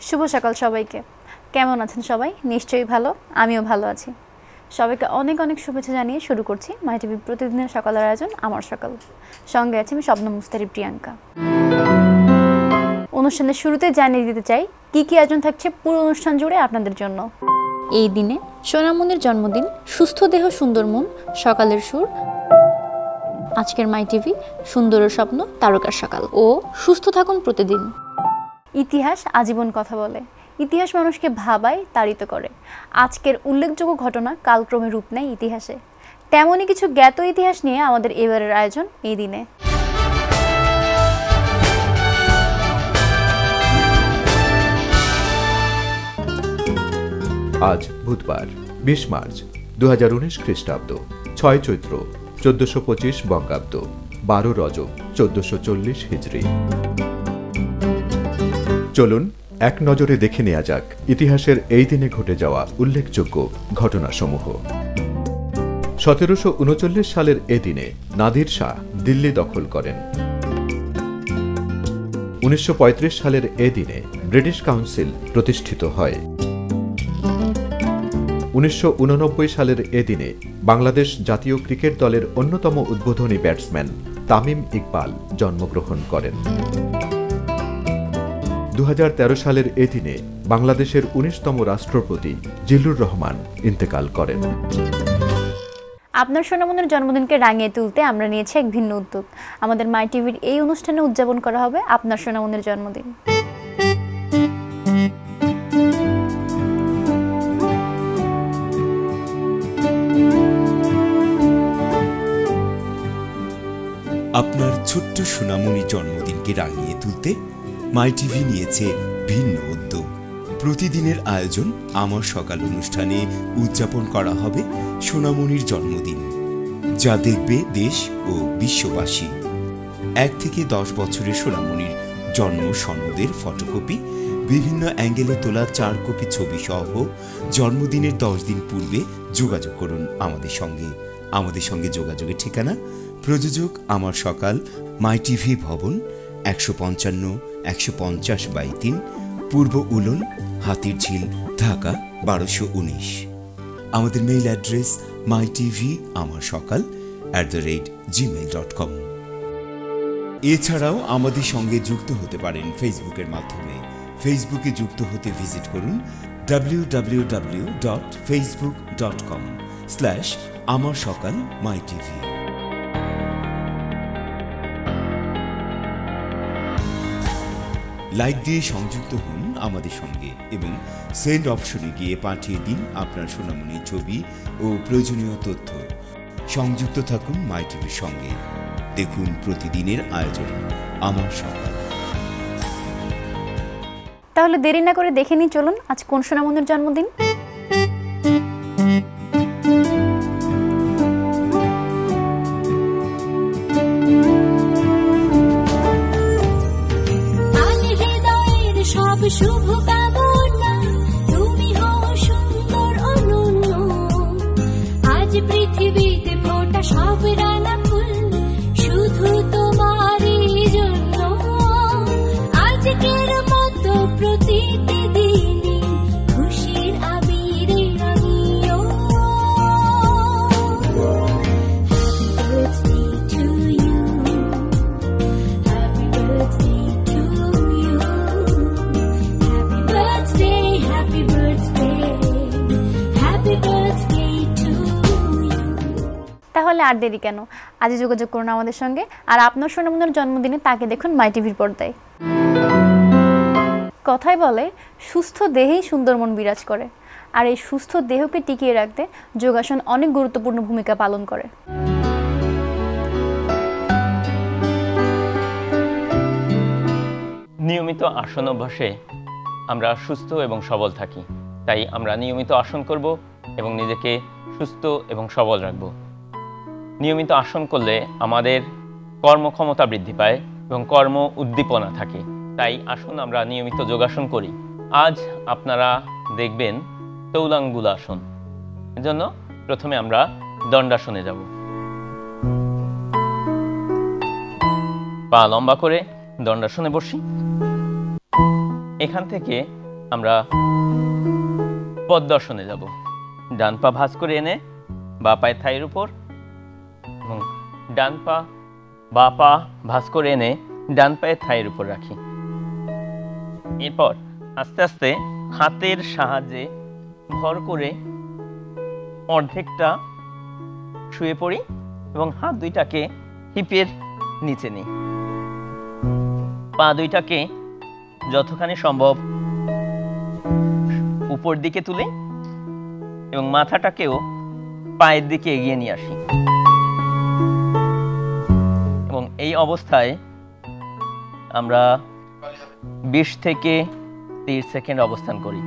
শুভ সকাল সবাইকে। কেমন আছেন সবাই? নিশ্চয়ই ভালো, আমিও ভালো আছি। সবাইকে অনেক অনেক শুভেচ্ছা জানিয়ে শুরু করছি মাই টিভি প্রতিদিনের সকালের আয়োজন আমার সকাল। সঙ্গে আছে আমি শবনম মুস্তারি প্রিয়াঙ্কা। অনুষ্ঠানের শুরুতে জানিয়ে দিতে চাই কি কি আয়োজন থাকছে পুরো অনুষ্ঠান জুড়ে আপনাদের জন্য। এই দিনে সোনামনির জন্মদিন, সুস্থ দেহ সুন্দর মন, সকালের সুর, আজকের মাই টিভি, সুন্দরের স্বপ্ন, তারকার সকাল ও সুস্থ থাকুন প্রতিদিন। ইতিহাস আজীবন কথা বলে, ইতিহাস মানুষকে ভাবায়, তাড়িত করে। আজকের উল্লেখযোগ্য ঘটনা কালক্রমে রূপ নেয় ইতিহাসে। তেমনই কিছু জ্ঞাত ইতিহাস নিয়ে আমাদের এবারের আয়োজন এই দিনে। আজ বুধবার 20 মার্চ 2019 খ্রিস্টাব্দ, 6 চৈত্র 1425 বঙ্গাব্দ, 12 রজব 1440 হিজরি। চলুন এক নজরে দেখে নেওয়া যাক ইতিহাসের এই দিনে ঘটে যাওয়া উল্লেখযোগ্য ঘটনাসমূহ। 1739 সালের এ দিনে নাদির শাহ দিল্লি দখল করেন। 1935 সালের এ দিনে ব্রিটিশ কাউন্সিল প্রতিষ্ঠিত হয়। 1989 সালের এ দিনে বাংলাদেশ জাতীয় ক্রিকেট দলের অন্যতম উদ্বোধনী ব্যাটসম্যান তামিম ইকবাল জন্মগ্রহণ করেন। 2013 সালের এ দিনে বাংলাদেশের 19তম রাষ্ট্রপতি জিল্লুর রহমান ইন্তেকাল করেন। আপনার সোনামনির জন্মদিনকে রাঙিয়ে তুলতে আমরা নিয়েছি এক ভিন্ন উদ্যোগ। আমাদের মাই টিভির এই অনুষ্ঠানে উদযাপন করা হবে আপনার সোনামনির জন্মদিন। আপনার ছোট্ট সোনামনির জন্মদিনকে রাঙিয়ে তুলতে মাই টিভি নিয়েছে ভিন্ন উদ্যোগ। প্রতিদিনের আয়োজন আমার সকাল অনুষ্ঠানে উদযাপন করা হবে সোনামনির জন্মদিন, যা দেখবে দেশ ও বিশ্ববাসী। 1 থেকে 10 বছরের সোনামনির জন্ম সনদের ফটোকপি, বিভিন্ন অ্যাঙ্গেলে তোলা 4 কপি ছবি সহ জন্মদিনের 10 দিন পূর্বে যোগাযোগ করুন আমাদের সঙ্গে যোগাযোগের ঠিকানা প্রযোজক আমার সকাল, মাই টিভি ভবন, 155-150/3, পূর্ব উলন, হাতিরঝিল, ঢাকা 1219। আমাদের মেইল অ্যাড্রেস mytvamarshakal@gmail.com। এছাড়াও আমাদের সঙ্গে যুক্ত হতে পারেন ফেসবুকের মাধ্যমে। ফেসবুকে যুক্ত হতে ভিজিট করুন www.facebook.com/amarshakalmytv। লাইক দিয়ে সংযুক্ত হন আমাদের সঙ্গে এবং সেন্ড অপশনে গিয়ে পাঠিয়ে দিন আপনার সোনামনির ছবি ও প্রয়োজনীয় তথ্য। সংযুক্ত থাকুন মাই টিভির সঙ্গে। দেখুন প্রতিদিনের আয়োজন আমার সকাল। তাহলে দেরি না করে দেখে নিই, চলুন আজ কোন সোনামনির জন্মদিন। শুভ কামনা তুমি হও সুন্দর অনন্য, আজ পৃথিবীতে ফোটা সব রাঙা ফুল শুধু তোমারই জন্য। আজকের মতো প্রতিটি দিনে খুশির আবিরে রাঙিও। Happy birthday to you. তাহলে আর দেরি কেন, আজই যোগাযোগ করুন আমাদের সঙ্গে। আর আপনার সোনামনির জন্মদিনে তাকে দেখুন মাই টিভির পর্দায়। কথায় বলে সুস্থ দেহেই সুন্দর মন বিরাজ করে, আর এই সুস্থ দেহকে টিকিয়ে রাখতে যোগাসন অনেক গুরুত্বপূর্ণ ভূমিকা পালন করে। নিয়মিত আসন অভ্যাসে আমরা সুস্থ এবং সবল থাকি, তাই আমরা নিয়মিত আসন করব এবং নিজেকে সুস্থ এবং সবল রাখব। নিয়মিত আসন করলে আমাদের কর্মক্ষমতা বৃদ্ধি পায় এবং কর্ম উদ্দীপনা থাকে, তাই আসুন আমরা নিয়মিত যোগাসন করি। আজ আপনারা দেখবেন তৌলাঙ্গুল আসন। এজন্য প্রথমে আমরা দণ্ডাসনে যাব। পা লম্বা করে দণ্ডাসনে বসি। এখান থেকে আমরা পদ্মাসনে যাব। ডান পা ভাঁজ করে এনে বা পায়ের থাইয়ের উপর এবং ডান পা বা পা ভাঁজ করে এনে ডান পায়ের থাইয়ের উপর রাখি। এরপর আস্তে আস্তে হাতের সাহায্যে ভর করে অর্ধেকটা শুয়ে পড়ি এবং হাত দুইটাকে হিপের নিচে নিই। পা দুইটাকে যতখানি সম্ভব উপর দিকে তুলে এবং মাথাটাকেও পায়ের দিকে এগিয়ে নিয়ে আসি এবং এই অবস্থায় আমরা 20 থেকে 30 সেকেন্ড অবস্থান করি।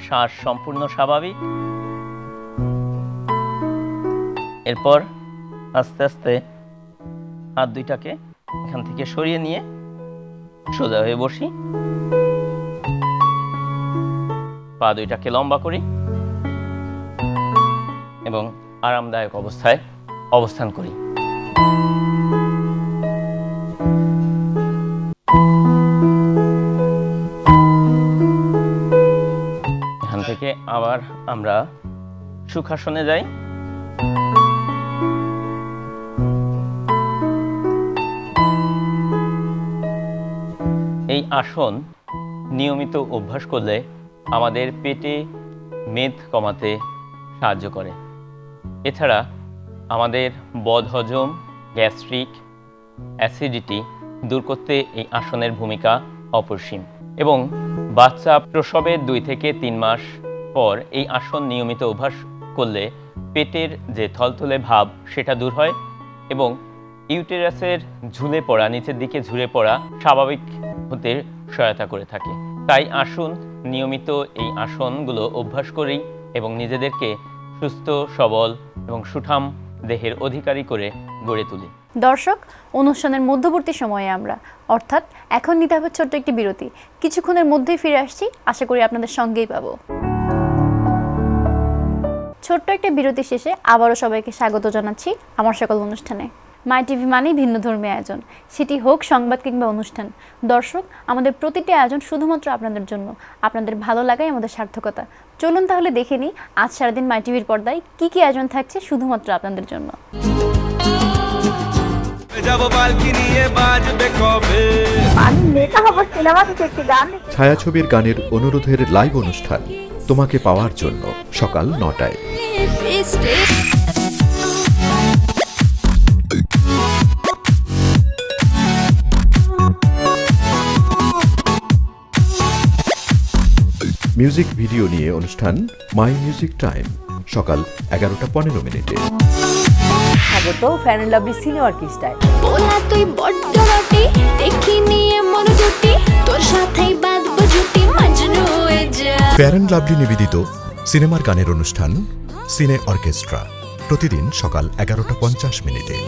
শ্বাস সম্পূর্ণ স্বাভাবিক। এরপর আস্তে আস্তে হাত দুইটাকে এখান থেকে সরিয়ে নিয়ে সোজা হয়ে বসি, পা দুইটাকে লম্বা করি এবং আরামদায়ক অবস্থায় অবস্থান করি। এখান থেকে আবার আমরা সুখাসনে যাই। এই আসন নিয়মিত অভ্যাস করলে আমাদের পেটে মেদ কমাতে সাহায্য করে। এছাড়া আমাদের বদহজম, গ্যাস্ট্রিক, অ্যাসিডিটি দূর করতে এই আসনের ভূমিকা অপরিসীম এবং বাচ্চা প্রসবের 2 থেকে 3 মাস পর এই আসন নিয়মিত অভ্যাস করলে পেটের যে থলথলে ভাব সেটা দূর হয় এবং ইউটেরাসের ঝুলে পড়া, নিচের দিকে ঝুলে পড়া স্বাভাবিক হতে সহায়তা করে থাকে। তাই আসুন নিয়মিত এই আসনগুলো অভ্যাস করি এবং নিজেদেরকে সুস্থ, সবল এবং সুঠাম দেহের অধিকারী করে গড়ে তুলি। দর্শক, অনুষ্ঠানের মধ্যবর্তী সময়ে আমরা অর্থাৎ এখন নিতে হবে ছোট্ট একটি বিরতি। কিছুক্ষণের মধ্যেই ফিরে আসছি, আশা করি আপনাদের সঙ্গেই পাবো। ছোট্ট একটা বিরতি শেষে আবারও সবাইকে স্বাগত জানাচ্ছি আমার সকল অনুষ্ঠানে। মাই টিভি মানেই ভিন্নধর্মী আয়োজন, সেটি হোক সংবাদ কিংবা অনুষ্ঠান। দর্শক, আমাদের প্রতিটি আয়োজন শুধুমাত্র আপনাদের জন্য, আপনাদের ভালো লাগাই আমাদের সার্থকতা। চলুন তাহলে দেখে নিই আজ সারাদিন মাই টিভির পর্দায় কি কি আয়োজন থাকছে শুধুমাত্র আপনাদের জন্য। ছায়াছবির গানের অনুরোধের লাইভ অনুষ্ঠান তোমাকে পাওয়ার জন্য সকাল 9টায়। মিউজিক ভিডিও নিয়ে অনুষ্ঠান মাই মিউজিক টাইম সকাল 11:15। স্বাগত ফ্যান এন্ড লাভলি সিনে অর্কেস্ট্রায়। ওলা তুই বড্ড রটি দেখি নিয়ে মন জুটি তোর সাথেই বাঁধব জুটি মজনু হয়ে যা। ফ্যান এন্ড লাভলি নিবেদিত সিনেমার গানের অনুষ্ঠান সিনে অর্কেস্ট্রা প্রতিদিন সকাল 11:50।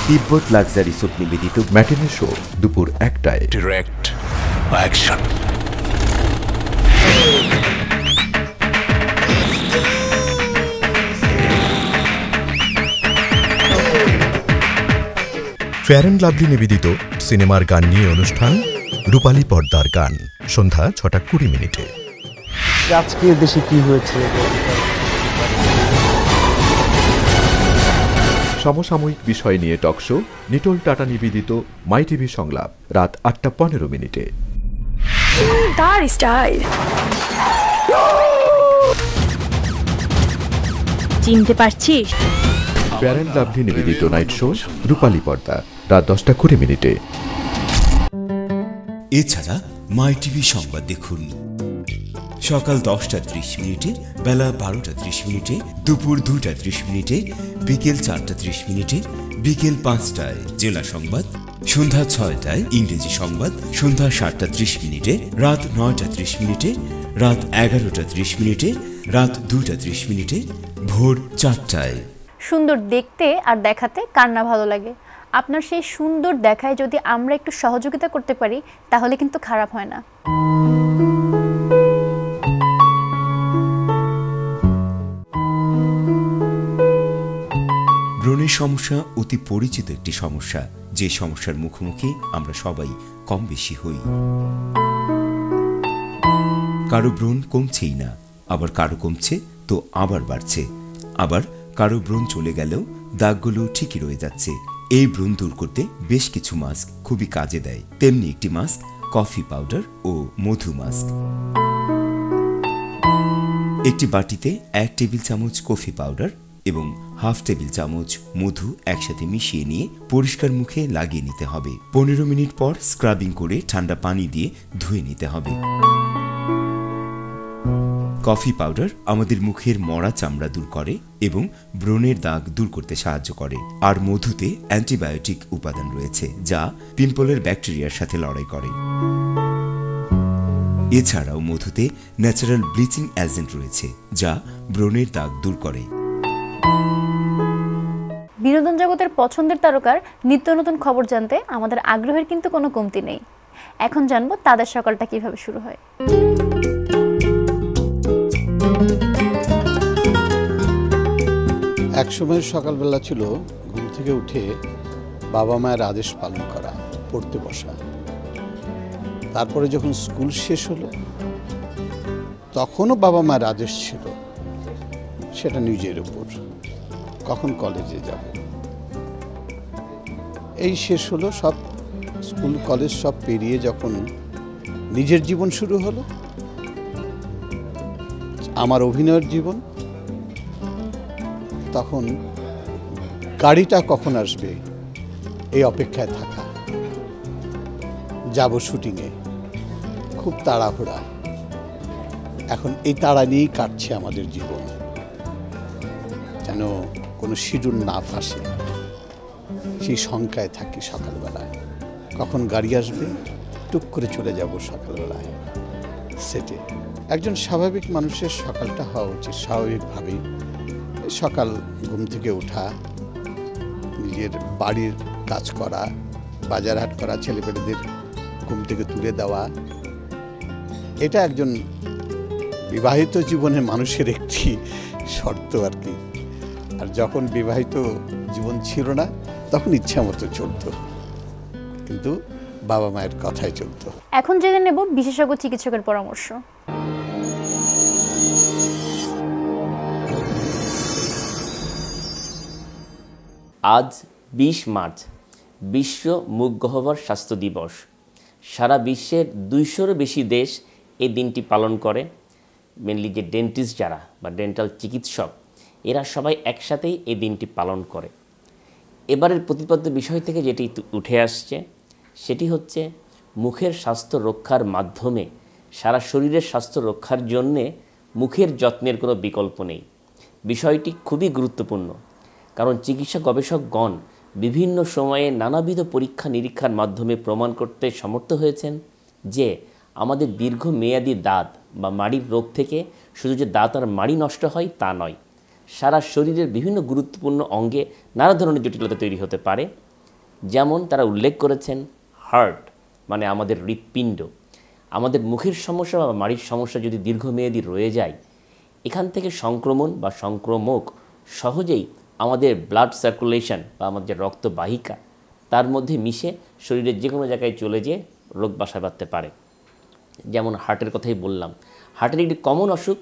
তিব্বত লাক্সারি সুট নিবেদিত ম্যাটিনে শো দুপুর 1টায়। Direct action. Fair and lovely নিবেদিত সিনেমার গান নিয়ে অনুষ্ঠান রূপালী পর্দার গান সন্ধ্যা 6:20। আজকে দেশে কি হয়েছে, সমসাময়িক বিষয় নিয়ে টকশো নিটোল টাটা নিবেদিত মাই টিভি সংলাপ রাত 8:15। তার স্টাইল চিনতে পারছিস? ফেয়ার অ্যান্ড লাভলি নিবেদিত নাইট শো রূপালী পর্দা রাত 10:20। এছাড়া মাই টিভি সংবাদ দেখুন সকাল 10:30, বেলা 12:30, দুপুর 2:30, বিকেল 4:30, বিকেল 5টায় জেলা সংবাদ, সন্ধ্যা 6টায় ইংরেজি সংবাদ, সন্ধ্যা 7:30, রাত 9:30, রাত 11:30, রাত 2:30, ভোর 4টায়। সুন্দর দেখতে আর দেখাতে কার না ভালো লাগে। আপনার সেই সুন্দর দেখায় যদি আমরা একটু সহযোগিতা করতে পারি তাহলে কিন্তু খারাপ হয় না। ব্রণের সমস্যা অতি পরিচিত একটি সমস্যা, যে সমস্যার মুখোমুখি আমরা সবাই কম বেশি হই। কারো ব্রণ কমছেই না, আবার কারো কমছে তো আবার বাড়ছে, আবার কারো ব্রণ চলে গেলেও দাগগুলো ঠিকই রয়ে যাচ্ছে। এই ব্রণ দূর করতে বেশ কিছু মাস্ক খুবই কাজে দেয়। তেমনি একটি মাস্ক কফি পাউডার ও মধু মাস্ক। একটি বাটিতে 1 টেবিল চামচ কফি পাউডার এবং হাফ টেবিল চামচ মধু একসাথে মিশিয়ে নিয়ে পরিষ্কার মুখে লাগিয়ে নিতে হবে। 15 মিনিট পর স্ক্রাবিং করে ঠান্ডা পানি দিয়ে ধুয়ে নিতে হবে। কফি পাউডার আমাদের মুখের মরা চামড়া দূর করে এবং ব্রণের দাগ দূর করতে সাহায্য করে। আর মধুতে অ্যান্টিবায়োটিক উপাদান রয়েছে যা পিম্পলের ব্যাকটেরিয়ার সাথে লড়াই করে। এছাড়াও মধুতে ন্যাচারাল ব্লিচিং এজেন্ট রয়েছে যা ব্রণের দাগ দূর করে। বিনোদন জগতের পছন্দের তারকার নিত্য নতুন খবর জানতে আমাদের আগ্রহের কিন্তু কোনো কমতি নেই। এখন জানবো তাদের সকালটা কিভাবে শুরু হয়। এক সময়ের সকালবেলা ছিল ঘুম থেকে উঠে বাবা মায়ের আদেশ পালন করা, পড়তে বসা। তারপরে যখন স্কুল শেষ হলো তখনও বাবা মায়ের আদেশ ছিল, সেটা নিজের উপর, কখন কলেজে যাব। এই শেষ হলো, সব স্কুল কলেজ সব পেরিয়ে যখন নিজের জীবন শুরু হলো, আমার অভিনয়ের জীবন, তখন গাড়িটা কখন আসবে এই অপেক্ষায় থাকা। যাব শুটিংয়ে, খুব তাড়াহুড়া। এখন এই তাড়া নিয়েই কাটছে আমাদের জীবন, যেন কোনো শিডিউল না ফাঁসে, সেই শঙ্কায় থাকি। সকালবেলায় কখন গাড়ি আসবে, টুক করে চলে যাব সকালবেলায় সেটে। একজন স্বাভাবিক মানুষের সকালটা হওয়া উচিত স্বাভাবিকভাবেই। সকাল ঘুম থেকে ওঠা, নিজের বাড়ির কাজ করা, বাজার হাট করা, ছেলেপেলেদের ঘুম থেকে তুলে দেওয়া, এটা একজন বিবাহিত জীবনের মানুষের একটি শর্ত আর কি। আর যখন বিবাহিত জীবন ছিল না তখন ইচ্ছা মতো চলতো, কিন্তু বাবা মায়ের কথাই চলতো। এখন জেনে নেব বিশেষজ্ঞ চিকিৎসকের পরামর্শ। আজ 20 মার্চ বিশ্ব মুখ গহ্বর স্বাস্থ্য দিবস। সারা বিশ্বের 200-এরও বেশি দেশ এই দিনটি পালন করে। মেনলি যে ডেন্টিস্ট যারা বা ডেন্টাল চিকিৎসক, এরা সবাই একসাথেই এই দিনটি পালন করে। এবারের প্রতিপাদ্য বিষয় থেকে যেটি উঠে আসছে সেটি হচ্ছে মুখের স্বাস্থ্য রক্ষার মাধ্যমে সারা শরীরের স্বাস্থ্য রক্ষার জন্যে মুখের যত্নের কোনো বিকল্প নেই। বিষয়টি খুবই গুরুত্বপূর্ণ, কারণ চিকিৎসা গবেষকগণ বিভিন্ন সময়ে নানাবিধ পরীক্ষা নিরীক্ষার মাধ্যমে প্রমাণ করতে সমর্থ হয়েছেন যে আমাদের দীর্ঘমেয়াদী দাঁত বা মাড়ির রোগ থেকে শুধু যে দাঁত আর মাড়ি নষ্ট হয় তা নয়, সারা শরীরের বিভিন্ন গুরুত্বপূর্ণ অঙ্গে নানা ধরনের জটিলতা তৈরি হতে পারে। যেমন তারা উল্লেখ করেছেন হার্ট মানে আমাদের হৃৎপিণ্ড, আমাদের মুখের সমস্যা বা মাড়ির সমস্যা যদি দীর্ঘমেয়াদী রয়ে যায়, এখান থেকে সংক্রমণ বা সংক্রমক সহজেই আমাদের ব্লাড সার্কুলেশন বা আমাদের যে রক্তবাহিকা তার মধ্যে মিশে শরীরের যে কোনো জায়গায় চলে যেয়ে রোগ বাসা বাঁধতে পারে। যেমন হার্টের কথাই বললাম, হার্টের একটি কমন অসুখ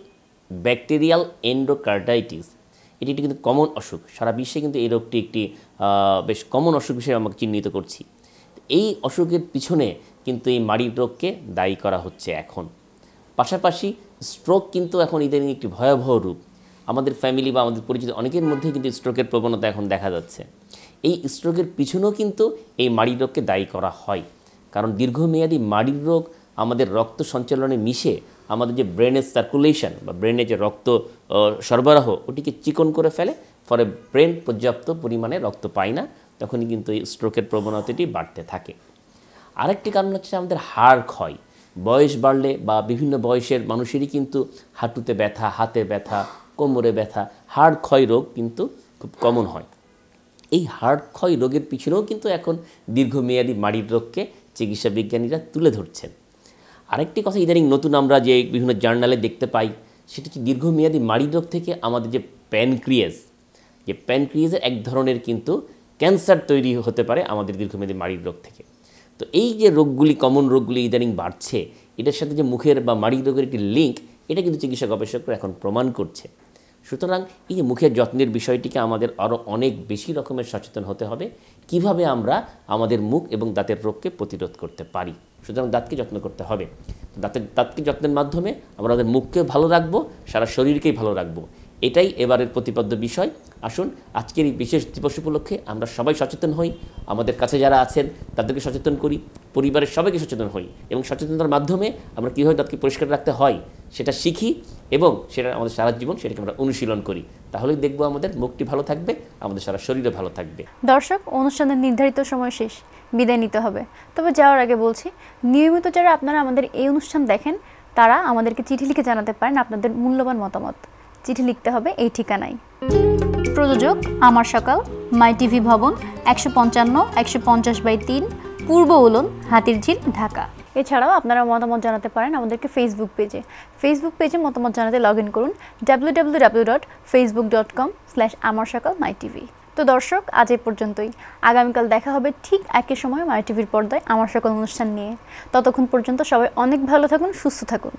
ব্যাকটেরিয়াল এন্ডোকার্ডাইটিস। এটি একটি কিন্তু কমন অসুখ, সারা বিশ্বে কিন্তু এই রোগটি একটি বেশ কমন অসুখ হিসেবে আমাকে চিহ্নিত করছি। এই অসুখের পিছনে কিন্তু এই মাড়ির রোগকে দায়ী করা হচ্ছে এখন। পাশাপাশি স্ট্রোক কিন্তু এখন ইদানিং একটি ভয়াবহ রূপ। আমাদের ফ্যামিলি বা আমাদের পরিচিত অনেকের মধ্যে কিন্তু স্ট্রোকের প্রবণতা এখন দেখা যাচ্ছে। এই স্ট্রোকের পিছনেও কিন্তু এই মাড়ির রোগকে দায়ী করা হয়, কারণ দীর্ঘমেয়াদী মাড়ির রোগ আমাদের রক্ত সঞ্চালনে মিশে আমাদের যে ব্রেনের সার্কুলেশন বা ব্রেনে যে রক্ত সরবরাহ ওটিকে চিকন করে ফেলে, ফলে ব্রেন পর্যাপ্ত পরিমাণে রক্ত পায় না, তখনই কিন্তু এই স্ট্রোকের প্রবণতাটি বাড়তে থাকে। আরেকটি কারণ হচ্ছে আমাদের হাড় ক্ষয়। বয়স বাড়লে বা বিভিন্ন বয়সের মানুষেরই কিন্তু হাঁটুতে ব্যথা, হাতে ব্যথা, কোমরে ব্যথা, হাড় ক্ষয় রোগ কিন্তু খুব কমন হয়। এই হাড় ক্ষয় রোগের পিছনেও কিন্তু এখন দীর্ঘমেয়াদী মাড়ির রোগকে চিকিৎসা বিজ্ঞানীরা তুলে ধরছেন। আরেকটি কথা ইদানিং নতুন আমরা যে বিভিন্ন জার্নালে দেখতে পাই, সেটা হচ্ছে দীর্ঘমেয়াদী মাড়ির রোগ থেকে আমাদের যে প্যানক্রিয়াসের এক ধরনের কিন্তু ক্যান্সার তৈরি হতে পারে আমাদের দীর্ঘমেয়াদী মাড়ির রোগ থেকে। তো এই যে রোগগুলি, কমন রোগগুলি ইদানিং বাড়ছে, এটার সাথে যে মুখের বা মাড়ির রোগের একটি লিঙ্ক, এটা কিন্তু চিকিৎসা গবেষকরা এখন প্রমাণ করছে। সুতরাং এই যে মুখের যত্নের বিষয়টিকে আমাদের আরও অনেক বেশি রকমের সচেতন হতে হবে, কিভাবে আমরা আমাদের মুখ এবং দাঁতের রোগকে প্রতিরোধ করতে পারি। সুতরাং দাঁতকে যত্ন করতে হবে। দাঁতকে যত্নের মাধ্যমে আমরা আমাদের মুখকে ভালো রাখবো, সারা শরীরকেই ভালো রাখবো। এটাই এবারের প্রতিপাদ্য বিষয়। আসুন আজকের এই বিশেষ দিবস উপলক্ষে আমরা সবাই সচেতন হই, আমাদের কাছে যারা আছেন তাদেরকে সচেতন করি, পরিবারের সবাইকে সচেতন হই, এবং সচেতনতার মাধ্যমে আমরা কীভাবে দাঁতকে পরিষ্কার রাখতে হয় সেটা শিখি এবং সেটা আমাদের সারা জীবন সেটাকে আমরা অনুশীলন করি। তাহলেই দেখবো আমাদের মুখটি ভালো থাকবে, আমাদের সারা শরীরও ভালো থাকবে। দর্শক, অনুষ্ঠানের নির্ধারিত সময় শেষ, বিদায় নিতে হবে। তবে যাওয়ার আগে বলছি, নিয়মিত যারা আপনারা আমাদের এই অনুষ্ঠান দেখেন তারা আমাদেরকে চিঠি লিখে জানাতে পারেন আপনাদের মূল্যবান মতামত। চিঠি লিখতে হবে এই ঠিকানায়। প্রযোজক আমার সকাল, মাই টিভি ভবন, 155-150/3, পূর্ব উলন, হাতিরঝিল, ঢাকা। এছাড়াও আপনারা মতামত জানাতে পারেন আমাদেরকে ফেসবুক পেজে মতামত জানাতে লগ ইন করুন www.facebook.com/amarsakal.mytv। তো দর্শক, আজ এই পর্যন্তই। আগামীকাল দেখা হবে ঠিক একই সময় মাই টিভির পর্দায় আমার সকাল অনুষ্ঠান নিয়ে। ততক্ষণ পর্যন্ত সবাই অনেক ভালো থাকুন, সুস্থ থাকুন।